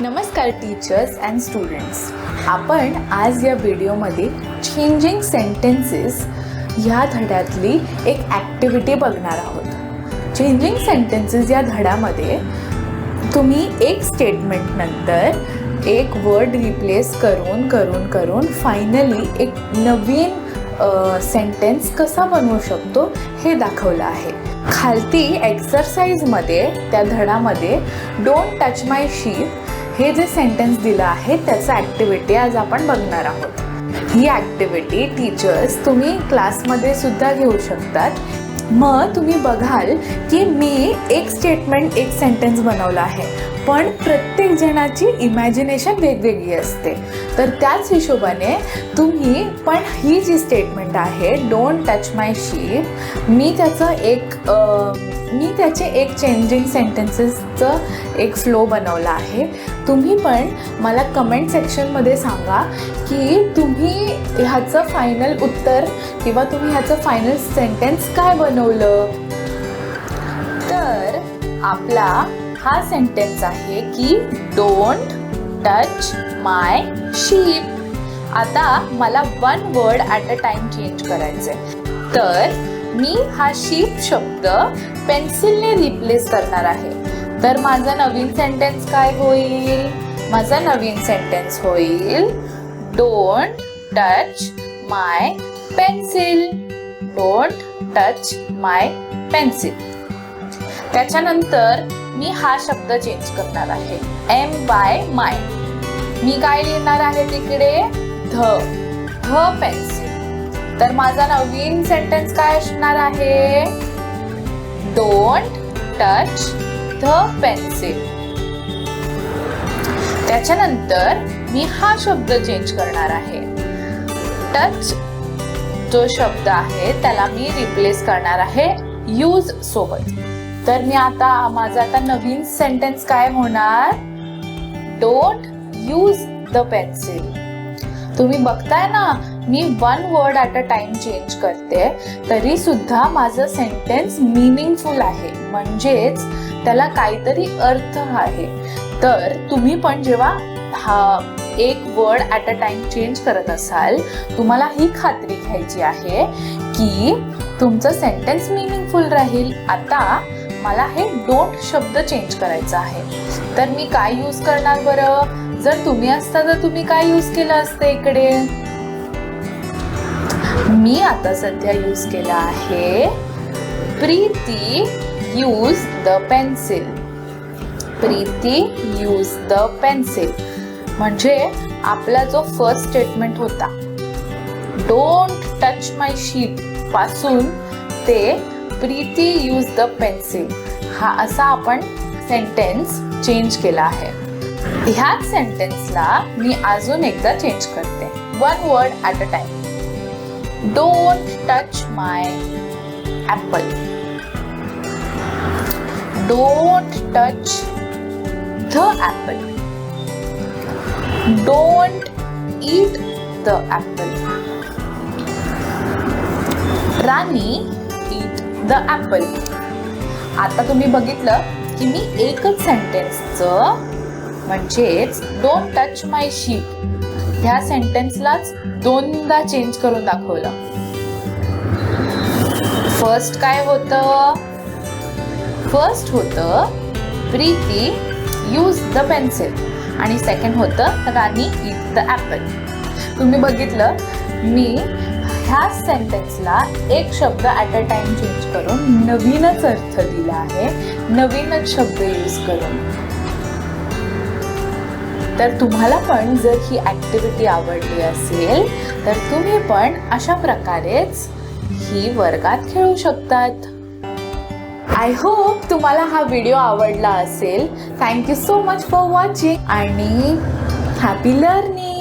नमस्कार teachers and students. आपण आज या व्हिडिओमध्ये चेंजिंग सेंटेन्सेस ह्या धड्यातली एक ॲक्टिव्हिटी बघणार आहोत. चेंजिंग सेंटेन्सेस या धड्यामध्ये तुम्ही एक स्टेटमेंट नंतर एक वर्ड रिप्लेस करून फायनली एक नवीन सेंटेन्स कसा बनवू शकतो हे दाखवलं आहे. खालती एक्सरसाइजमध्ये त्या धड्यामध्ये डोंट टच माय शीप हे जे सेंटेन्स दिलं आहे त्याचं ॲक्टिव्हिटी आज आपण बघणार आहोत. ही ॲक्टिव्हिटी टीचर्स तुम्ही क्लासमध्ये सुद्धा घेऊ शकतात. मग तुम्ही बघाल की मी एक स्टेटमेंट एक सेंटेन्स बनवला आहे, पण प्रत्येक जणाची इमॅजिनेशन वेगवेगळी असते. तर त्याच हिशोबाने तुम्ही पण ही जी स्टेटमेंट आहे डोंट टच माय शीप, मी त्याचे एक चेंजिंग सेंटेन्सेसचं एक फ्लो बनवला आहे. तुम्ही पण मला कमेंट सेक्शनमध्ये सांगा की तुम्ही ह्याचं फायनल उत्तर किंवा तुम्ही ह्याचं फायनल सेंटेन्स काय बनवलं. तर आपला हा सेंटेन्स आहे की डोंट टच माय शीप. आता मला one word at a time change करायचं आहे. तर मी हा शीप शब्द पेन्सिलने रिप्लेस करणार आहे. तर माझा नवीन सेंटेन्स काय होईल? माझा नवीन सेंटेन्स होईल don't touch my pencil. Don't touch my pencil. त्याच्यानंतर मी हा शब्द चेंज करणार आहे एम बाय माय. मी काय लिहिणार आहे तिकडे? ध पेन्सिल. तर माझा नवीन सेंटेन्स काय असणार आहे? Don't touch the pencil. त्याच्यानंतर मी हा शब्द चेंज करणार आहे. टच जो शब्द आहे त्याला मी रिप्लेस करणार आहे यूज सोबत. तर माझा आता नवीन सेंटेन्स काय होणार? Don't use the pencil. तुम्ही बघताय ना, मी one word at a time change करते तरी सुद्धा माझं सेंटेन्स मिनिंगफुल आहे, म्हणजेच त्याला काहीतरी अर्थ आहे. तर तुम्ही पण जेव्हा हा एक word at a time change करत असाल, तुम्हाला ही खात्री घ्यायची आहे की तुमचं सेंटेन्स मिनिंगफुल राहील. आता मला हे डोंट शब्द चेंज करायचा आहे. तर मी काय यूज करणार बरं? जर तुम्ही असता तर तुम्ही काय यूज केलं असतं इकडे? मी आता सध्या यूज केला आहे Preeti use the pencil. Preeti use the pencil. म्हणजे आपला जो फर्स्ट स्टेटमेंट होता डोंट टच माय शीप पासून ते प्रीती यूज द पेन्सिल हा असा आपण सेंटेन्स चेंज केला आहे. ह्याच सेंटेन्सला मी अजून एकदा चेंज करते one word at a time. Don't touch my Apple. Don't touch the Apple. Don't eat the Apple. Rani eat the Apple. आता तुम्ही बघितलं की मी एकच सेंटेन्सचं म्हणजेच डोंट टच माय शीप ह्या सेंटेन्सलाच दोनदा चेंज करून दाखवलं. फर्स्ट काय होतं? फर्स्ट होतं प्रीती यूज द पेन्सिल आणि सेकंड होतं राणी ईट द ॲपल. तुम्ही बघितलं मी ह्या सेंटेन्सला एक शब्द ॲट अ टाइम चेंज करून नवीनच अर्थ दिला आहे, नवीनच शब्द यूज करून. तर तुम्हाला पण जर ही ॲक्टिव्हिटी आवडली असेल तर तुम्ही पण अशा प्रकारेच ही वर्गात खेळू शकतात. आय होप तुम्हाला हा व्हिडिओ आवडला असेल. Thank you so much for watching आणि हॅपी लर्निंग.